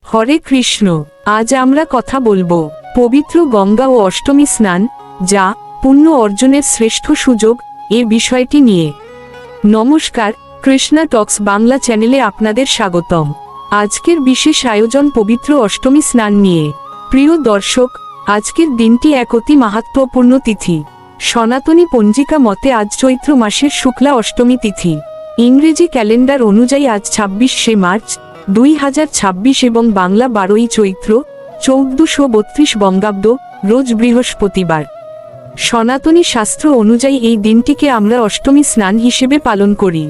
হরে কৃষ্ণ। আজ আমরা কথা বলবো পবিত্র গঙ্গা ও অষ্টমী স্নান, যা পুণ্য অর্জনের শ্রেষ্ঠ সুযোগ, এ বিষয়টি নিয়ে। নমস্কার, কৃষ্ণা টক্স বাংলা চ্যানেলে আপনাদের স্বাগতম। আজকের বিশেষ আয়োজন পবিত্র অষ্টমী স্নান নিয়ে। প্রিয় দর্শক, আজকের দিনটি এক অতি মাহাত্ম্যপূর্ণ তিথি। সনাতনী পঞ্জিকা মতে আজ চৈত্র মাসের শুক্লা অষ্টমী তিথি। ইংরেজি ক্যালেন্ডার অনুযায়ী আজ 26শে মার্চ 2026 এবং বাংলা 12ই চৈত্র 1432 বঙ্গাব্দ, রোজ বৃহস্পতিবার। সনাতনী শাস্ত্র অনুযায়ী এই দিনটিকে আমরা অষ্টমী স্নান হিসেবে পালন করি।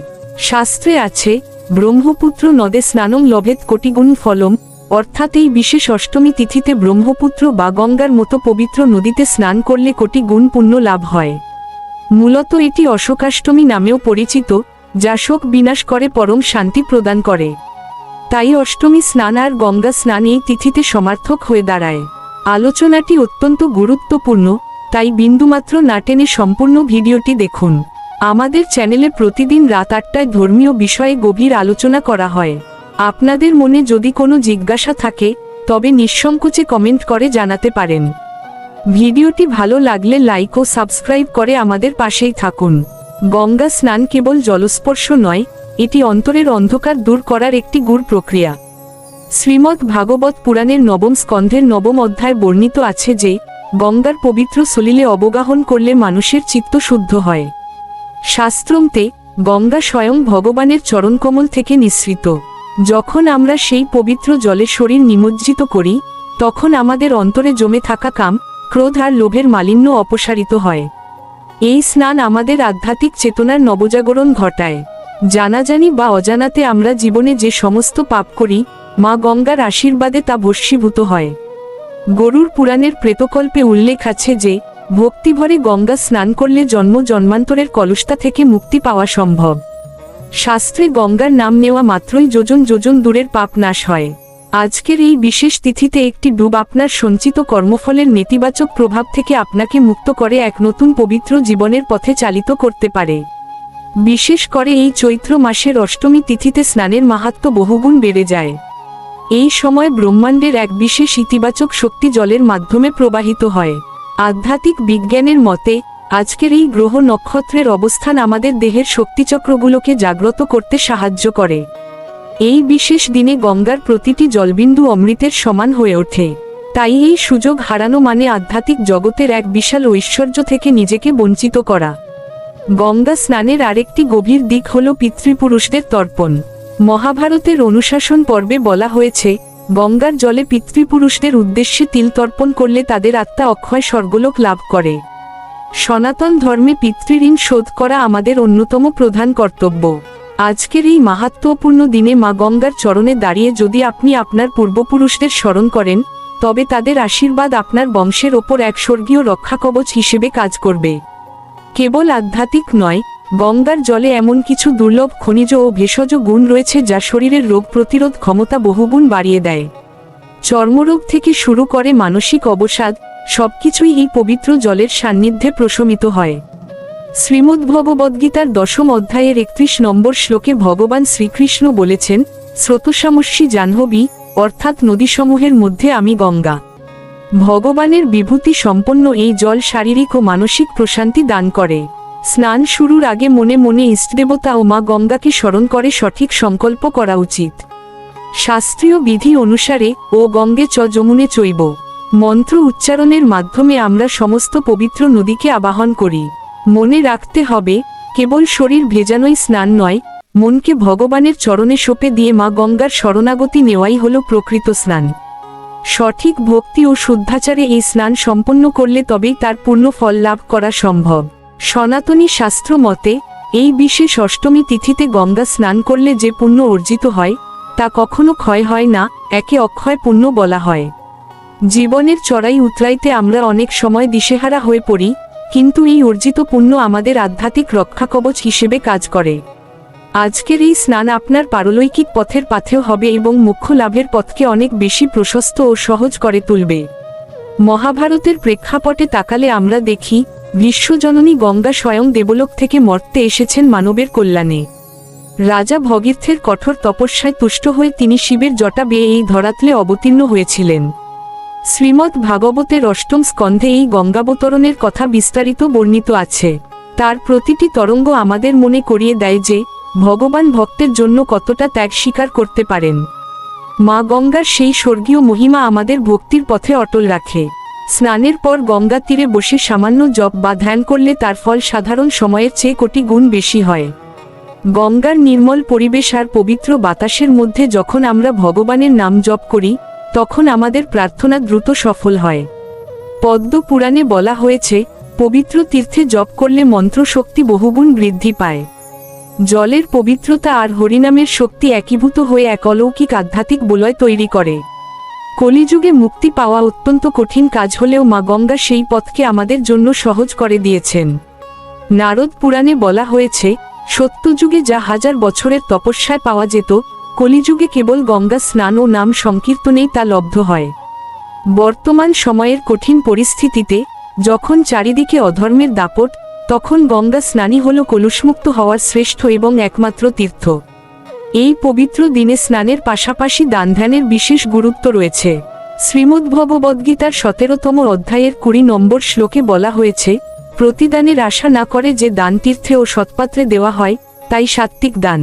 শাস্ত্রে আছে, ব্রহ্মপুত্র নদে স্নানং লভেত কোটিগুণ ফলম, অর্থাৎ এই বিশেষ অষ্টমী তিথিতে ব্রহ্মপুত্র বা গঙ্গার মতো পবিত্র নদীতে স্নান করলে কোটি গুণ পুণ্য লাভ হয়। মূলত এটি অশোকাষ্টমী নামেও পরিচিত, যা শোক বিনাশ করে পরম শান্তি প্রদান করে। তাই অষ্টমী স্নান আর গঙ্গা স্নান এই তিথিতে সমার্থক হয়ে দাঁড়ায়। আলোচনাটি অত্যন্ত গুরুত্বপূর্ণ, তাই বিন্দুমাত্র না টেনে সম্পূর্ণ ভিডিওটি দেখুন। আমাদের চ্যানেলে প্রতিদিন রাত 8টায় ধর্মীয় বিষয়ে গভীর আলোচনা করা হয়। আপনাদের মনে যদি কোনো জিজ্ঞাসা থাকে, তবে নিঃসংকোচে কমেন্ট করে জানাতে পারেন। ভিডিওটি ভালো লাগলে লাইক ও সাবস্ক্রাইব করে আমাদের পাশেই থাকুন। গঙ্গা স্নান কেবল জলস্পর্শ নয়, এটি অন্তরের অন্ধকার দূর করার একটি গূঢ় প্রক্রিয়া। শ্রীমদ্ ভাগবত পুরাণের নবম স্কন্ধের নবম অধ্যায় বর্ণিত আছে যে, গঙ্গার পবিত্র সলিলে অবগাহন করলে মানুষের চিত্ত শুদ্ধ হয়। শাস্ত্রমতে গঙ্গা স্বয়ং ভগবানের চরণকমল থেকে নিঃসৃত। যখন আমরা সেই পবিত্র জলে শরীর নিমজ্জিত করি, তখন আমাদের অন্তরে জমে থাকা কাম, ক্রোধ আর লোভের মালিন্য অপসারিত হয়। এই স্নান আমাদের আধ্যাত্মিক চেতনার নবজাগরণ ঘটায়। জানাজানি বা অজানাতে আমরা জীবনে যে সমস্ত পাপ করি, মা গঙ্গার আশীর্বাদে তা ভস্মীভূত হয়। গরুড় পুরাণের প্রেতকল্পে উল্লেখ আছে যে, ভক্তিভরে গঙ্গা স্নান করলে জন্ম জন্মান্তরের কলুষতা থেকে মুক্তি পাওয়া সম্ভব। শাস্ত্রে গঙ্গার নাম নেওয়া মাত্রই যোজন যোজন দূরের পাপ নাশ হয়। আজকের এই বিশেষ তিথিতে একটি ডুব আপনার সঞ্চিত কর্মফলের নেতিবাচক প্রভাব থেকে আপনাকে মুক্ত করে এক নতুন পবিত্র জীবনের পথে চালিত করতে পারে। বিশেষ করে এই চৈত্র মাসের অষ্টমী তিথিতে স্নানের মাহাত্ম্য বহুগুণ বেড়ে যায়। এই সময় ব্রহ্মাণ্ডের এক বিশেষ ইতিবাচক শক্তি জলের মাধ্যমে প্রবাহিত হয়। আধ্যাত্মিক বিজ্ঞানের মতে আজকের এই গ্রহ নক্ষত্রের অবস্থান আমাদের দেহের শক্তিচক্রগুলোকে জাগ্রত করতে সাহায্য করে। এই বিশেষ দিনে গঙ্গার প্রতিটি জলবিন্দু অমৃতের সমান হয়ে ওঠে। তাই এই সুযোগ হারানো মানে আধ্যাত্মিক জগতের এক বিশাল ঐশ্বর্য থেকে নিজেকে বঞ্চিত করা। গঙ্গা স্নানের আরেকটি গভীর দিক হল পিতৃপুরুষদের তর্পণ। মহাভারতের অনুশাসন পর্বে বলা হয়েছে, গঙ্গার জলে পিতৃপুরুষদের উদ্দেশ্যে তিল তর্পণ করলে তাদের আত্মা অক্ষয় স্বর্গলোক লাভ করে। সনাতন ধর্মে পিতৃঋণ শোধ করা আমাদের অন্যতম প্রধান কর্তব্য। আজকের এই মাহাত্ম্যপূর্ণ দিনে মা গঙ্গার চরণে দাঁড়িয়ে যদি আপনি আপনার পূর্বপুরুষদের স্মরণ করেন, তবে তাদের আশীর্বাদ আপনার বংশের ওপর এক স্বর্গীয় রক্ষাকবচ হিসেবে কাজ করবে। কেবল আধ্যাত্মিক নয়, গঙ্গার জলে এমন কিছু দুর্লভ খনিজ ও ভেষজ গুণ রয়েছে যা শরীরের রোগ প্রতিরোধ ক্ষমতা বহুগুণ বাড়িয়ে দেয়। চর্মরোগ থেকে শুরু করে মানসিক অবসাদ, সবকিছুই এই পবিত্র জলের সান্নিধ্যে প্রশমিত হয়। শ্রীমদ্ভগবদ্গীতার 10ম অধ্যায়ের 31 নম্বর শ্লোকে ভগবান শ্রীকৃষ্ণ বলেছেন, স্রোতস্যামস্যি জাহ্নবী, অর্থাৎ নদীসমূহের মধ্যে আমি গঙ্গা। ভগবানের বিভূতি সম্পন্ন এই জল শারীরিক ও মানসিক প্রশান্তি দান করে। স্নান শুরুর আগে মনে মনে ইষ্টদেবতা ও মা গঙ্গাকে স্মরণ করে সঠিক সংকল্প করা উচিত। শাস্ত্রীয় বিধি অনুসারে, ও গঙ্গে চ যমুনে চৈব মন্ত্র উচ্চারণের মাধ্যমে আমরা সমস্ত পবিত্র নদীকে আবাহন করি। মনে রাখতে হবে, কেবল শরীর ভেজানোই স্নান নয়, মনকে ভগবানের চরণে সঁপে দিয়ে মা গঙ্গার শরণাগতি নেওয়াই হল প্রকৃত স্নান। সঠিক ভক্তি ও শুদ্ধাচারে এই স্নান সম্পন্ন করলে তবেই তার পূর্ণ ফল লাভ করা সম্ভব। সনাতনী শাস্ত্র মতে এই বিশেষ অষ্টমী তিথিতে গঙ্গা স্নান করলে যে পুণ্য অর্জিত হয়, তা কখনো ক্ষয় হয় না, একে অক্ষয় পুণ্য বলা হয়। জীবনের চড়াই উতরাইতে আমরা অনেক সময় দিশেহারা হয়ে পড়ি, কিন্তু এই অর্জিত পুণ্য আমাদের আধ্যাত্মিক রক্ষাকবচ হিসেবে কাজ করে। আজকের এই স্নান আপনার পারলৌকিক পথের পাথেয় হবে এবং মোক্ষ লাভের পথকে অনেক বেশি প্রশস্ত ও সহজ করে তুলবে। মহাভারতের প্রেক্ষাপটে তাকালে আমরা দেখি, বিশ্বজননী গঙ্গা স্বয়ং দেবলোক থেকে মর্তে এসেছেন মানবের কল্যাণে। রাজা ভগীরথের কঠোর তপস্যায় তুষ্ট হয়ে তিনি শিবের জটা বেয়ে এই ধরাতলে অবতীর্ণ হয়েছিলেন। শ্রীমদ্ ভাগবতের অষ্টম স্কন্ধে এই গঙ্গাবতরণের কথা বিস্তারিত বর্ণিত আছে। তার প্রতিটি তরঙ্গ আমাদের মনে করিয়ে দেয় যে ভগবান ভক্তের জন্য কতটা ত্যাগ স্বীকার করতে পারেন। মা গঙ্গার সেই স্বর্গীয় মহিমা আমাদের ভক্তির পথে অটল রাখে। স্নানের পর গঙ্গা তীরে বসে সামান্য জপ বা ধ্যান করলে তার ফল সাধারণ সময়ের চেয়ে কোটি গুণ বেশি হয়। গঙ্গার নির্মল পরিবেশ আর পবিত্র বাতাসের মধ্যে যখন আমরা ভগবানের নাম জপ করি তখন আমাদের প্রার্থনা দ্রুত সফল হয়। পদ্ম পুরাণে বলা হয়েছে, পবিত্র তীর্থে জপ করলে মন্ত্রশক্তি বহুগুণ বৃদ্ধি পায়। জলের পবিত্রতা আর হরিনামের শক্তি একীভূত হয়ে এক অলৌকিক আধ্যাত্মিক বলয় তৈরি করে। কলিযুগে মুক্তি পাওয়া অত্যন্ত কঠিন কাজ হলেও মা গঙ্গা সেই পথকে আমাদের জন্য সহজ করে দিয়েছেন। নারদ পুরাণে বলা হয়েছে, সত্যযুগে যা হাজার বছরের তপস্যায় পাওয়া যেত, কলিযুগে কেবল গঙ্গা স্নান ও নাম সংকীর্তনেই তা লব্ধ হয়। বর্তমান সময়ের কঠিন পরিস্থিতিতে যখন চারিদিকে অধর্মের দাপট, তখন গঙ্গা স্নানই হল কলুষমুক্ত হওয়ার শ্রেষ্ঠ এবং একমাত্র তীর্থ। এই পবিত্র দিনে স্নানের পাশাপাশি দান ধ্যানের বিশেষ গুরুত্ব রয়েছে। শ্রীমদ্ভগবদ্গীতার 17তম অধ্যায়ের 20 নম্বর শ্লোকে বলা হয়েছে, প্রতিদানের আশা না করে যে দান তীর্থে ও সৎপাত্রে দেওয়া হয় তাই সাত্ত্বিক দান।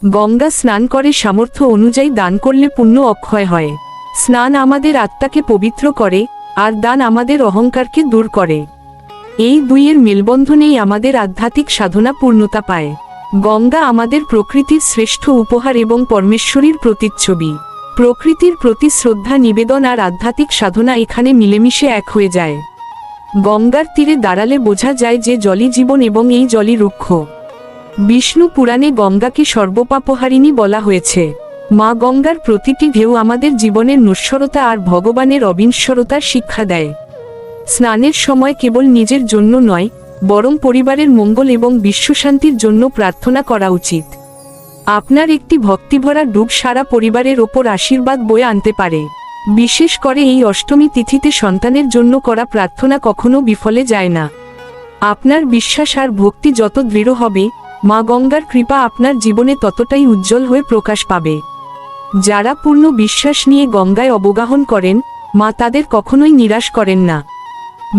গঙ্গা স্নান করে সামর্থ্য অনুযায়ী দান করলে পুণ্য অক্ষয় হয়। স্নান আমাদের আত্মাকে পবিত্র করে আর দান আমাদের অহংকারকে দূর করে। এই দুইয়ের মেলবন্ধনেই আমাদের আধ্যাত্মিক সাধনা পূর্ণতা পায়। গঙ্গা আমাদের প্রকৃতির শ্রেষ্ঠ উপহার এবং পরমেশ্বরীর প্রতিচ্ছবি। প্রকৃতির প্রতি শ্রদ্ধা নিবেদন আর আধ্যাত্মিক সাধনা এখানে মিলেমিশে এক হয়ে যায়। গঙ্গার তীরে দাঁড়ালে বোঝা যায় যে জলই জীবন এবং এই জলই রুক্ষ। বিষ্ণু পুরাণে গঙ্গাকে সর্বপাপহারিণী বলা হয়েছে। মা গঙ্গার প্রতিটি ঢেউ আমাদের জীবনের নশ্বরতা আর ভগবানের অবিনশ্বরতার শিক্ষা দেয়। স্নানের সময় কেবল নিজের জন্য নয়, বরং পরিবারের মঙ্গল এবং বিশ্বশান্তির জন্য প্রার্থনা করা উচিত। আপনার একটি ভক্তিভরা ডুব সারা পরিবারের ওপর আশীর্বাদ বয়ে আনতে পারে। বিশেষ করে এই অষ্টমী তিথিতে সন্তানের জন্য করা প্রার্থনা কখনো বিফলে যায় না। আপনার বিশ্বাস আর ভক্তি যত দৃঢ় হবে, মা গঙ্গার কৃপা আপনার জীবনে ততটাই উজ্জ্বল হয়ে প্রকাশ পাবে। যারা পূর্ণ বিশ্বাস নিয়ে গঙ্গায় অবগাহন করেন, মা তাদের কখনোই নিরাশ করেন না।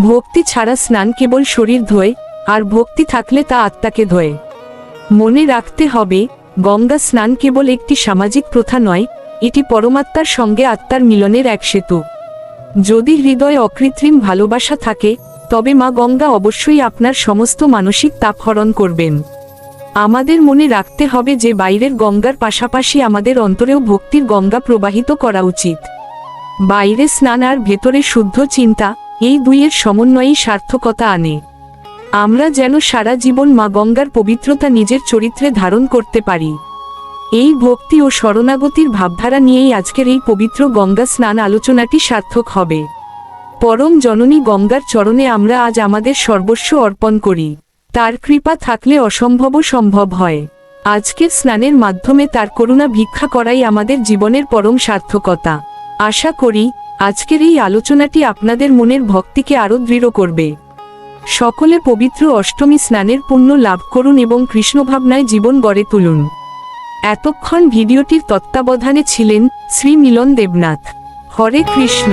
ভক্তি ছাড়া স্নান কেবল শরীর ধোয়, আর ভক্তি থাকলে তা আত্মাকে ধোয়। মনে রাখতে হবে, গঙ্গা স্নান কেবল একটি সামাজিক প্রথা নয়, এটি পরমাত্মার সঙ্গে আত্মার মিলনের এক সেতু। যদি হৃদয়ে অকৃত্রিম ভালোবাসা থাকে, তবে মা গঙ্গা অবশ্যই আপনার সমস্ত মানসিক তাপ হরণ করবেন। আমাদের মনে রাখতে হবে যে বাইরের গঙ্গার পাশাপাশি আমাদের অন্তরেও ভক্তির গঙ্গা প্রবাহিত করা উচিত। বাইরে স্নান আর ভেতরে শুদ্ধ চিন্তা, এই দুইয়ের সমন্বয়ই সার্থকতা আনে। আমরা যেন সারা জীবন মা গঙ্গার পবিত্রতা নিজের চরিত্রে ধারণ করতে পারি। এই ভক্তি ও শরণাগতির ভাবধারা নিয়েই আজকের এই পবিত্র গঙ্গা স্নান আলোচনাটি সার্থক হবে। পরম জননী গঙ্গার চরণে আমরা আজ আমাদের সর্বস্ব অর্পণ করি। তার কৃপা থাকলে অসম্ভবও সম্ভব হয়। আজকের স্নানের মাধ্যমে তার করুণা ভিক্ষা করাই আমাদের জীবনের পরম সার্থকতা। আশা করি আজকের এই আলোচনাটি আপনাদের মনের ভক্তিকে আরও দৃঢ় করবে। সকলে পবিত্র অষ্টমী স্নানের পুণ্য লাভ করুন এবং কৃষ্ণভাবনায় জীবন গড়ে তুলুন। এতক্ষণ ভিডিওটির তত্ত্বাবধানে ছিলেন শ্রী মিলন দেবনাথ। হরে কৃষ্ণ।